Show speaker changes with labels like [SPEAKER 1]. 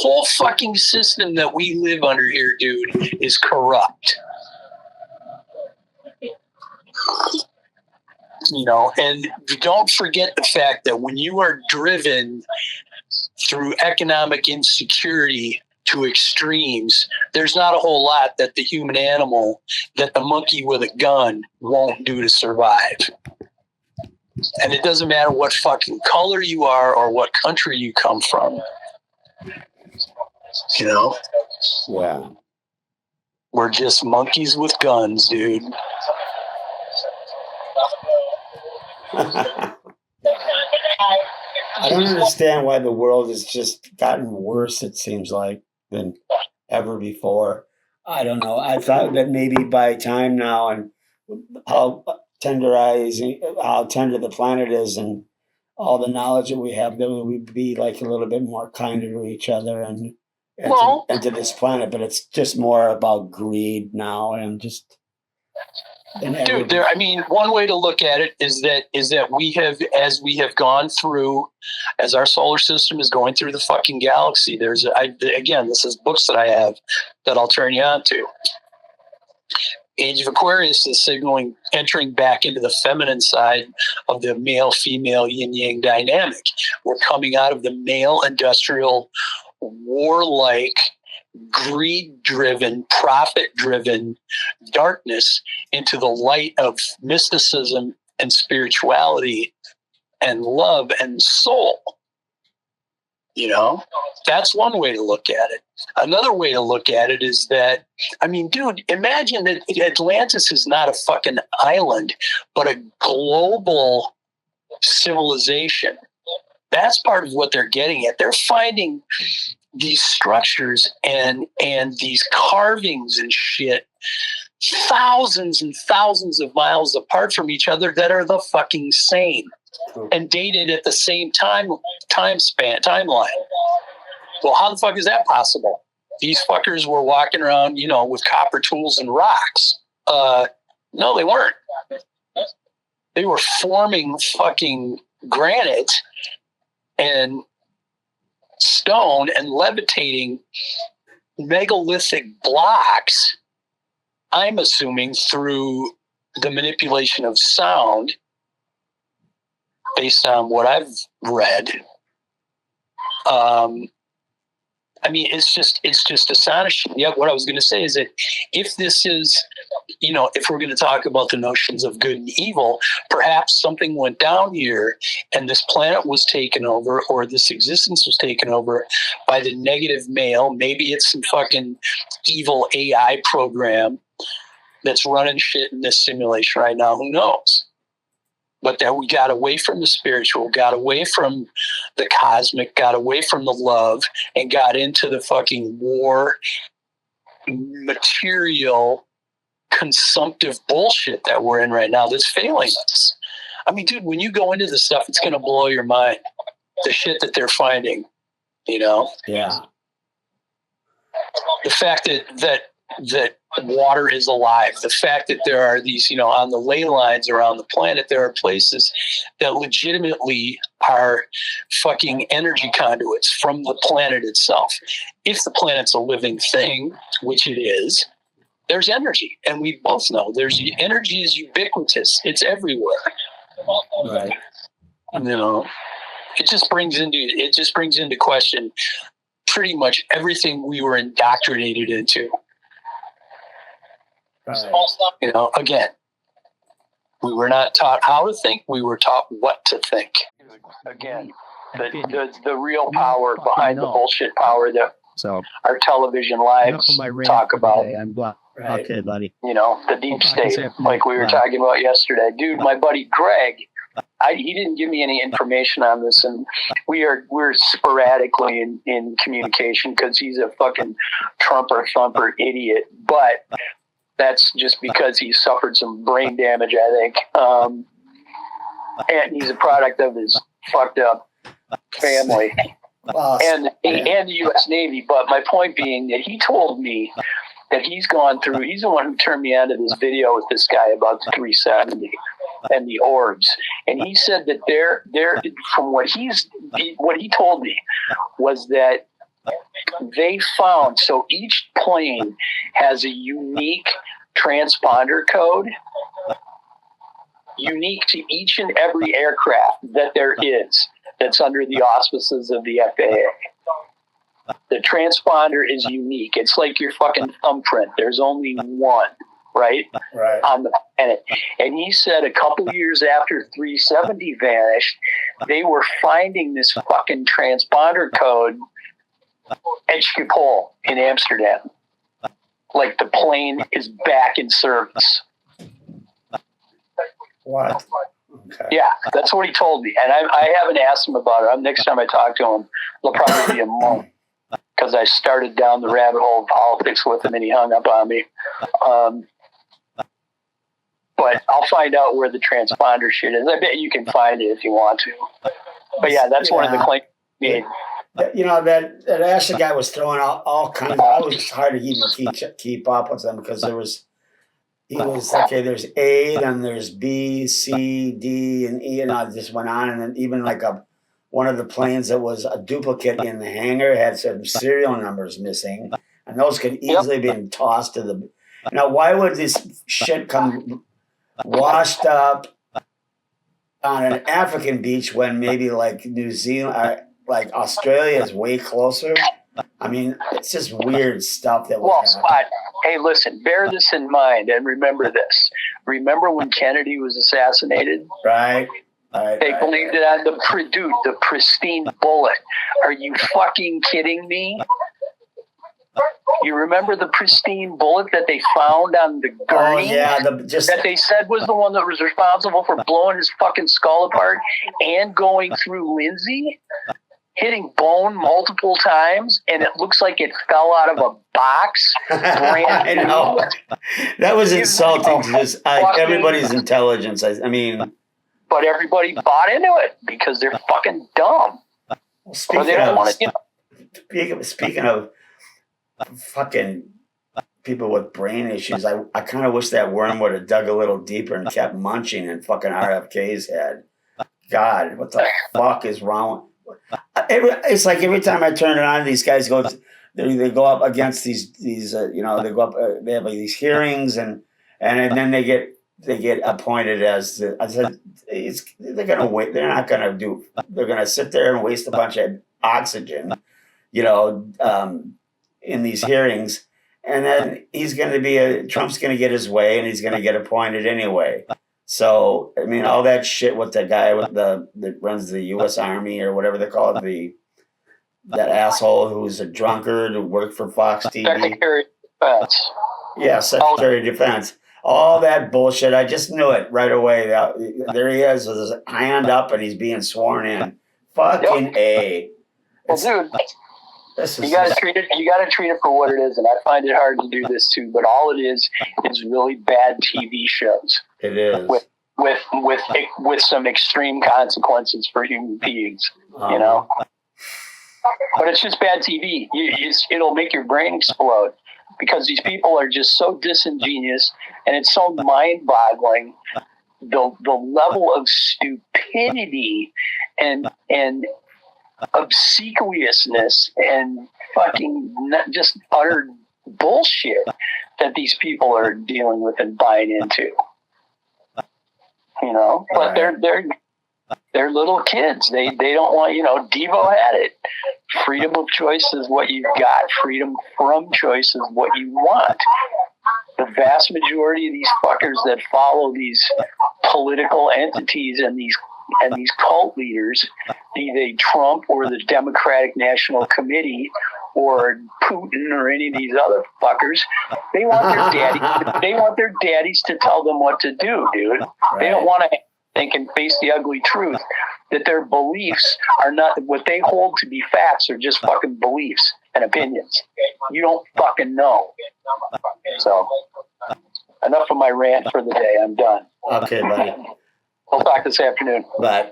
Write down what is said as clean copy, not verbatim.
[SPEAKER 1] whole fucking system that we live under here, dude, is corrupt. You know, and don't forget the fact that when you are driven through economic insecurity to extremes, there's not a whole lot that the human animal, that the monkey with a gun won't do to survive. And it doesn't matter what fucking color you are or what country you come from. You know?
[SPEAKER 2] Yeah.
[SPEAKER 1] We're just monkeys with guns, dude.
[SPEAKER 2] I don't understand why the world has just gotten worse, it seems like, than ever before. I don't know. I thought that maybe by time now and how tender the planet is and all the knowledge that we have, that we'd be like a little bit more kinder to each other and to this planet. But it's just more about greed now and just...
[SPEAKER 1] Dude, I mean, one way to look at it is that we have, as we have gone through, as our solar system is going through the fucking galaxy, again, this is books that I have that I'll turn you on to. Age of Aquarius is signaling entering back into the feminine side of the male-female yin-yang dynamic. We're coming out of the male industrial, warlike, greed-driven, profit-driven darkness into the light of mysticism and spirituality and love and soul. You know, that's one way to look at it. Another way to look at it is that, I mean, dude, imagine that Atlantis is not a fucking island, but a global civilization. That's part of what they're getting at. They're finding these structures and these carvings and shit thousands and thousands of miles apart from each other that are the fucking same and dated at the same timeline. Well, how the fuck is that possible? These fuckers were walking around, you know, with copper tools and rocks. No, they weren't. They were forming fucking granite and stone and levitating megalithic blocks, I'm assuming through the manipulation of sound, based on what I've read. I mean, it's just astonishing. Yeah, what I was going to say is that if this is, you know, if we're going to talk about the notions of good and evil, perhaps something went down here and this planet was taken over, or this existence was taken over by the negative male. Maybe it's some fucking evil AI program that's running shit in this simulation right now. Who knows? But that we got away from the spiritual, got away from the cosmic, got away from the love, and got into the fucking war, material, consumptive bullshit that we're in right now that's failing us. I mean, dude, when you go into this stuff, it's going to blow your mind. The shit that they're finding, you know?
[SPEAKER 2] Yeah.
[SPEAKER 1] The fact that water is alive. The fact that there are these, you know, on the ley lines around the planet, there are places that legitimately are fucking energy conduits from the planet itself. If the planet's a living thing, which it is, there's energy. And we both know energy is ubiquitous. It's everywhere.
[SPEAKER 2] Right.
[SPEAKER 1] You know, it just brings into question pretty much everything we were indoctrinated into.
[SPEAKER 2] Right.
[SPEAKER 1] You know, again, we were not taught how to think. We were taught what to think. Again, the real power behind the bullshit power that our television lives talk about.
[SPEAKER 2] Right. Okay, buddy.
[SPEAKER 1] You know, the deep state, like we were talking about yesterday. Dude, my buddy Greg, he didn't give me any information on this, and we're sporadically in communication because he's a fucking Trumper thumper idiot. But that's just because he suffered some brain damage, I think. And he's a product of his fucked up family and the U.S. Navy. But my point being that he told me that he's gone through, he's the one who turned me on to this video with this guy about the 370 and the orbs. And he said that they're from what he told me was that they found, so each plane has a unique transponder code, unique to each and every aircraft that there is that's under the auspices of the FAA. The transponder is unique. It's like your fucking thumbprint. There's only one, right? On the planet. And he said a couple years after 370 vanished, they were finding this fucking transponder code at Schiphol in Amsterdam. Like the plane is back in service.
[SPEAKER 2] What? Okay.
[SPEAKER 1] Yeah, that's what he told me. And I haven't asked him about it. Next time I talk to him, it'll probably be a month. Because I started down the rabbit hole of politics with him and he hung up on me. But I'll find out where the transponder shit is. I bet you can find it if you want to. But yeah, that's one of the claims made.
[SPEAKER 2] You know, that Ashley guy was throwing out all kinds of, it was hard to even keep up with them because he was, okay, there's A, then there's B, C, D, and E, and I just went on, and then even like one of the planes that was a duplicate in the hangar had some serial numbers missing, and those could easily be tossed to the. Now, why would this shit come washed up on an African beach when maybe like New Zealand, like Australia is way closer? I mean, it's just weird stuff that was happening.
[SPEAKER 1] Hey, listen, bear this in mind and remember this. Remember when Kennedy was assassinated?
[SPEAKER 2] Right.
[SPEAKER 1] They believed it on the pristine bullet. Are you fucking kidding me? You remember the pristine bullet that they found on the gurney?
[SPEAKER 2] Oh, yeah.
[SPEAKER 1] That they said was the one that was responsible for blowing his fucking skull apart and going through Lindsay? Hitting bone multiple times, and it looks like it fell out of a box.
[SPEAKER 2] I know. That was insulting to everybody's intelligence. I mean...
[SPEAKER 1] But everybody bought into it because they're fucking dumb.
[SPEAKER 2] Well, speaking of fucking people with brain issues, I kind of wish that worm would have dug a little deeper and kept munching in fucking RFK's head. God, what the fuck is wrong? It's like every time I turn it on, these guys they go up against these they go up, they have like these hearings and then they get appointed as I said, they're gonna wait. They're not gonna do. They're gonna sit there and waste a bunch of oxygen, in these hearings, and then Trump's gonna get his way, and he's gonna get appointed anyway. So I mean, all that shit with the guy that runs the U.S. Army or whatever they call it, that asshole who's a drunkard who worked for Fox TV.
[SPEAKER 1] Secretary of Defense.
[SPEAKER 2] Yeah, Secretary of Defense. All that bullshit. I just knew it right away. There he is with his hand up and he's being sworn in. Fucking A.
[SPEAKER 1] Well, dude, you gotta treat it for what it is, and I find it hard to do this too. But all it is really bad TV shows.
[SPEAKER 2] It is
[SPEAKER 1] with some extreme consequences for human beings. You know, but it's just bad TV. It'll make your brain explode because these people are just so disingenuous, and it's so mind-boggling. The level of stupidity and obsequiousness and fucking just utter bullshit that these people are dealing with and buying into. But they're little kids. They don't want, Devo had it. Freedom of choice is what you've got. Freedom from choice is what you want. The vast majority of these fuckers that follow these political entities and these cult leaders, be they Trump or the Democratic National Committee or Putin or any of these other fuckers, they want their daddies to tell them what to do, dude. Right. They don't want to think and face the ugly truth that their beliefs are not what they hold to be facts, are just fucking beliefs and opinions. You don't fucking know. So, enough of my rant for the day. I'm done.
[SPEAKER 2] Okay, buddy.
[SPEAKER 1] We'll talk this afternoon.
[SPEAKER 2] Bye.